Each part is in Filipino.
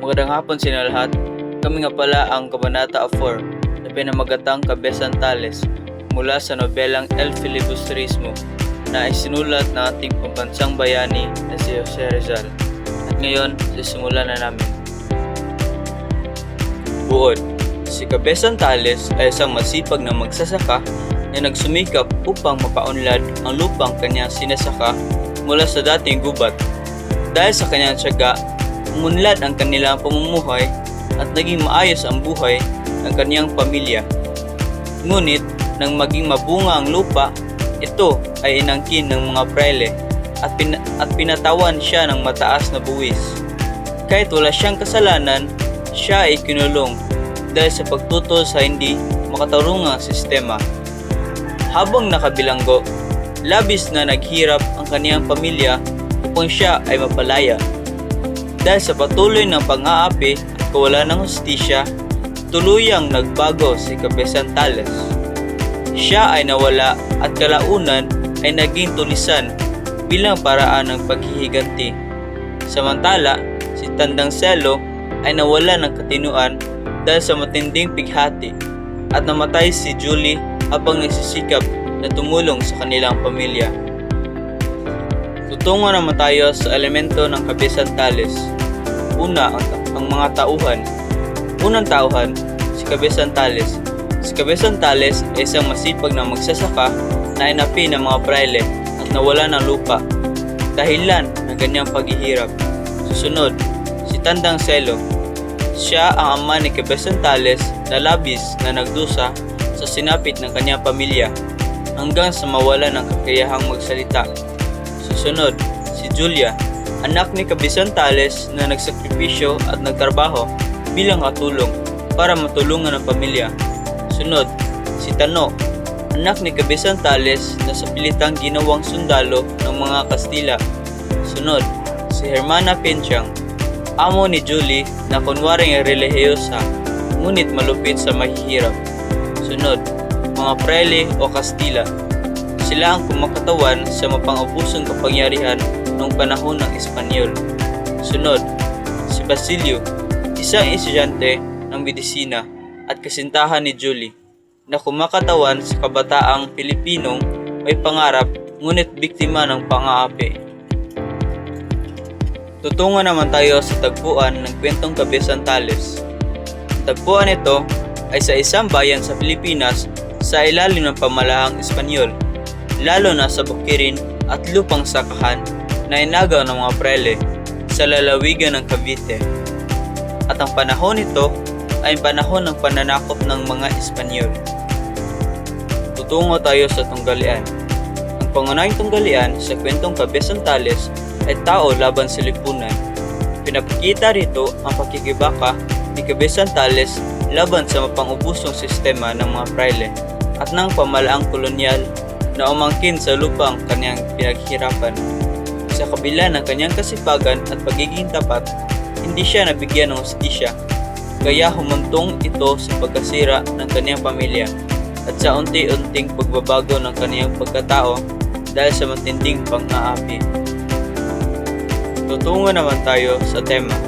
Magandang hapon sa inyo lahat. Kami nga pala ang Kabanata 4 na pinamagatang Kabesan Tales mula sa nobelang El Filibusterismo na isinulat ng ating pambansang bayani na si Jose Rizal. At ngayon, sisimulan na namin. Buod. Si Kabesan Tales ay isang masipag na magsasaka na nagsumikap upang mapaunlad ang lupang kanyang sinasaka mula sa dating gubat. Dahil sa kanyang tiyaga, umunlad ang kanilang pamumuhay at naging maayos ang buhay ng kaniyang pamilya. Ngunit, nang maging mabunga ang lupa, ito ay inangkin ng mga praile at pinatawan siya ng mataas na buwis. Kahit wala siyang kasalanan, siya ay kinulong dahil sa pagtutol sa hindi makatarungang sistema. Habang nakabilanggo, labis na naghirap ang kaniyang pamilya upang siya ay mapalaya. Dahil sa patuloy ng pang-aapi at kawalan ng hustisya, tuluyang nagbago si Kabesan Tales. Siya ay nawala at kalaunan ay naging tulisan bilang paraan ng paghihiganti. Samantala, si Tandang Selo ay nawala ng katinuan dahil sa matinding pighati at namatay si Julie habang nagsisikap na tumulong sa kanilang pamilya. Tutungo naman tayo sa elemento ng Kabesan Tales. Una, ang mga tauhan. Unang tauhan, si Kabesan Tales. Si Kabesan Tales ay isang masipag na magsasaka na inapi ng mga praile at nawala ng lupa, dahilan ng kanyang paghihirap. Susunod, si Tandang Selo. Siya ang ama ni Kabesan Tales na labis na nagdusa sa sinapit ng kanyang pamilya hanggang sa mawala ng kakayahang magsalita. Susunod, si Julia, anak ni Kabesan Tales na nagsakripisyo at nagtrabaho bilang katulong para matulungan ang pamilya. Sunod, si Tano, anak ni Kabesan Tales na sa pilitang ginawang sundalo ng mga Kastila. Sunod, si Hermana Penchang, amo ni Julie na kunwaring relihiyosa ngunit malupit sa mahihirap. Sunod, mga praile o Kastila. Sila ang kumakatawan sa mapang-abusong kapangyarihan noong panahon ng Espanyol. Sunod, si Basilio, isang estudyante ng medisina at kasintahan ni Julie na kumakatawan sa kabataang Pilipinong may pangarap ngunit biktima ng pang-aapi. Tutungo naman tayo sa tagpuan ng kwentong Kabesan Tales. Ang tagpuan ito ay sa isang bayan sa Pilipinas sa ilalim ng pamalahang Espanyol, lalo na sa bukirin at lupang sakahan na inagaw ng mga praile sa lalawigan ng Cavite. At ang panahon nito ay panahon ng pananakop ng mga Espanyol. Tutungo tayo sa tunggalian. Ang pangunahing tunggalian sa kwentong Kabesan Tales ay tao laban sa lipunan. Pinapakita rito ang pakikibaka ni Kabesan Tales laban sa mapang-ubusong sistema ng mga praile at ng pamalaang kolonyal na umangkin sa lupang kanyang pinaghirapan. Sa kabila ng kanyang kasipagan at pagiging tapat, hindi siya nabigyan ng hustisya, kaya humantong ito sa pagkasira ng kanyang pamilya at sa unti-unting pagbabago ng kanyang pagkatao dahil sa matinding pang-aapi. Tutungo naman tayo sa tema.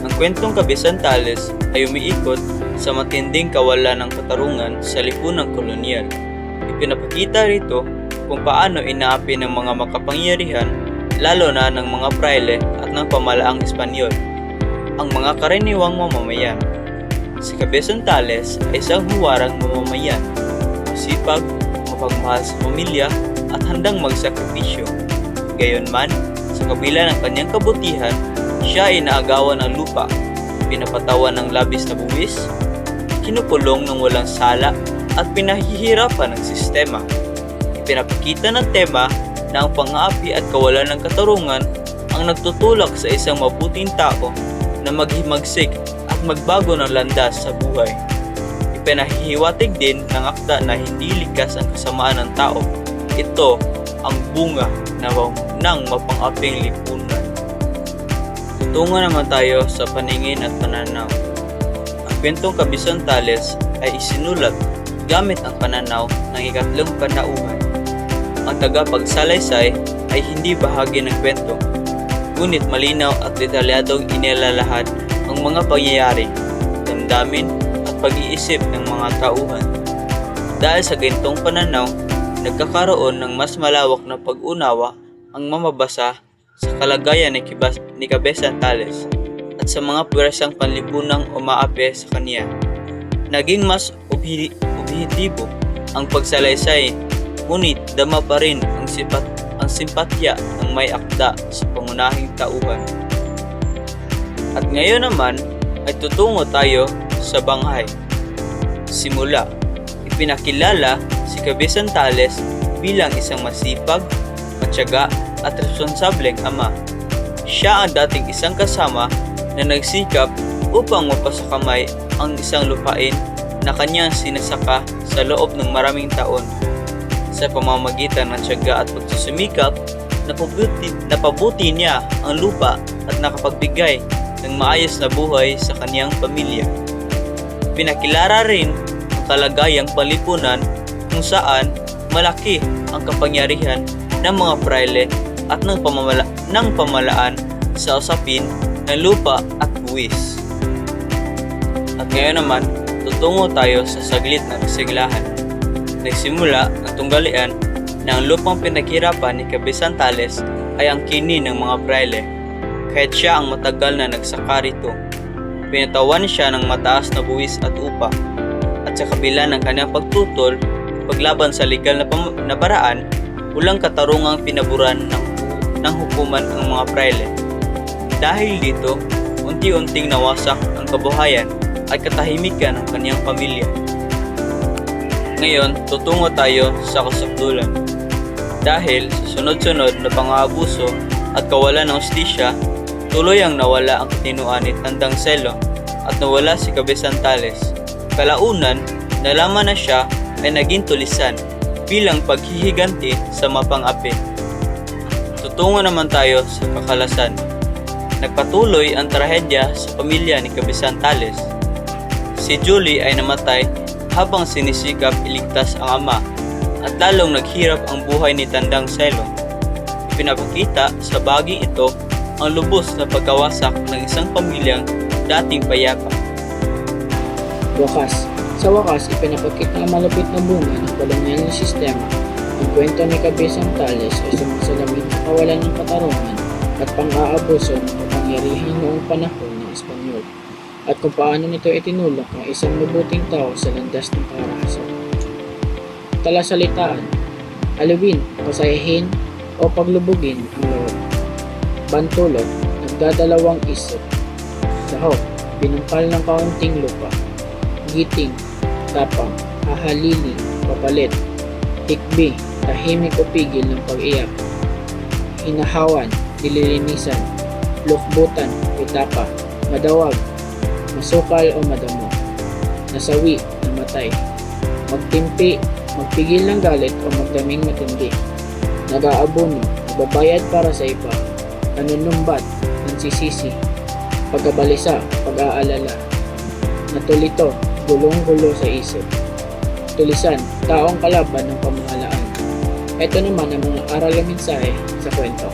Ang kwentong Kabesan Tales ay umiikot sa matinding kawalan ng katarungan sa lipunang kolonyal. Ipinapakita rito kung paano inaapi ng mga makapangyarihan, lalo na ng mga praile at ng pamalaang Espanyol, ang mga karaniwang mamamayan. Si Kabesan Tales ay isang huwarang mamamayan, masipag, mapagmahal sa pamilya at handang magsakripisyo. Gayunman, sa kabila ng kanyang kabutihan, siya ay naagawan ng lupa, pinapatawan ng labis na buwis, kinukulong ng walang sala at pinahihirapan ng sistema. Ipinapakita ng tema na ang pang-aapi at kawalan ng katarungan ang nagtutulak sa isang mabuting tao na maghimagsik at magbago ng landas sa buhay. Ipinahihiwatig din ng akda na hindi likas ang kasamaan ng tao. Ito ang bunga ng mapang-aping lipunan. Tutungo naman tayo sa paningin at pananaw. Ang kwentong Kabesan Tales ay isinulat gamit ang pananaw ng ikatlong panauhan. Ang tagapagsalaysay ay hindi bahagi ng kwento, ngunit malinaw at detalyadong inilalahad ang mga pangyayari, damdamin at pag-iisip ng mga tauhan. Dahil sa ganitong pananaw, nagkakaroon ng mas malawak na pag-unawa ang mamabasa sa kalagayan ni Kabesan Tales at sa mga puwersang panlipunang umaapi sa kanya. Naging mas objektibo ang pagsalaysay, ngunit dama pa rin ang simpatya ng may akda sa pangunahing tauhan. At ngayon naman ay tutungo tayo sa banghay. Simula, ipinakilala si Kabesan Tales bilang isang masipag, matyaga at responsableng ama. Siya ang dating isang kasama na nagsikap upang mapasakamay ang isang lupain na kanyang sinasaka sa loob ng maraming taon. Sa pamamagitan ng tiyaga at pagsusumikap, napabuti niya ang lupa at nakapagbigay ng maayos na buhay sa kaniyang pamilya. Pinakilala rin ang kalagayang panlipunan kung saan malaki ang kapangyarihan ng mga prayle at ng pamalaan sa usapin ng lupa at buwis. At ngayon naman, tutungo tayo sa saglit na kasiglahan. Nagsimula ang tunggalian na ang lupang pinaghirapan ni Kabesan Tales ay ang kini ng mga prayle. Kahit siya ang matagal na nagsaka rito, pinatawan siya ng mataas na buwis at upa. At sa kabila ng kanyang pagtutol, paglaban sa legal na paraan, walang katarungang pinaburan ng hukuman ang mga prayle. Dahil dito, unti-unting nawasak ang kabuhayan at katahimikan ng kanyang pamilya. Ngayon, tutungo tayo sa kasukdulan. Dahil sa sunod-sunod na pang-aabuso at kawalan ng hustisya, tuloy ang nawala ang katinuan ni Tandang Selo at nawala si Kabesan Tales. Kalaunan, nalaman na siya ay naging tulisan bilang paghihiganti sa mapang-api. Tutungo naman tayo sa kakalasan. Nagpatuloy ang trahedya sa pamilya ni Kabesan Tales. Si Julie ay namatay habang sinisikap iligtas ang ama at lalong naghirap ang buhay ni Tandang Selo. Pinapakita sa baging ito ang lubos na pagkawasak ng isang pamilyang dating payapa. Sa wakas, ipinapakita ang malapit na bunga ng kolonyal na sistema. Ang kwento ni Kabesan Tales ay sumasalamin sa kawalan ng katarungan at pang-aabuso ng kapangyarihan noong panahon ng Espanyol at kung paano nito itinulak ang isang mabuting tao sa landas ng karahasan. Talasalitaan, alawin, pasayahin o paglubugin ang loob. Bantulot, nagdadalawang isip. Sahok, pinumpal ng kaunting lupa. Giting, tapang, hahalili, papalit. Hikbi, tahimik o pigil ng pag-iyak. Hinahawan, dililinisan. Lukbutan, pitapa. Madawag, masukal o madamo. Nasawi, namatay. Magtimpi, magpigil ng galit o magdaming matindi. Nag-aabono, nagbabayad para sa iba. Nanunumbat, nansisisi, pagkabalisa, pag-aalala, natulito, gulong-gulo sa isip, tulisan, taong kalaban ng pamahalaan. Ito naman ang mga aral na mensahe sa kwento.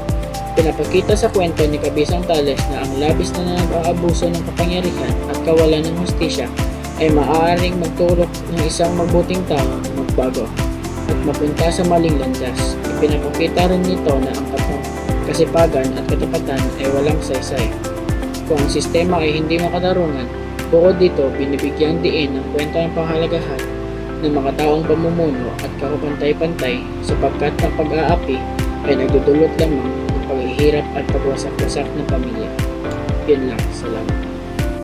Pinapakita sa kwento ni Kabesan Tales na ang labis na nag-aabuso ng kapangyarihan at kawalan ng hustisya ay maaaring magturok ng isang mabuting tao na magbago at mapunta sa maling landas. Ipinapakita rin nito na ang kasipagan at katapatan ay walang saysay. Kung ang sistema ay hindi makatarungan, bukod dito binibigyang diin ang kwento ng pahalagahan ng mga taong pamumuno at kakapantay-pantay sapagkat ang pag-aapi ay nagdudulot lamang ng paghihirap at pagwasak-wasak ng pamilya. Yun lang, salamat.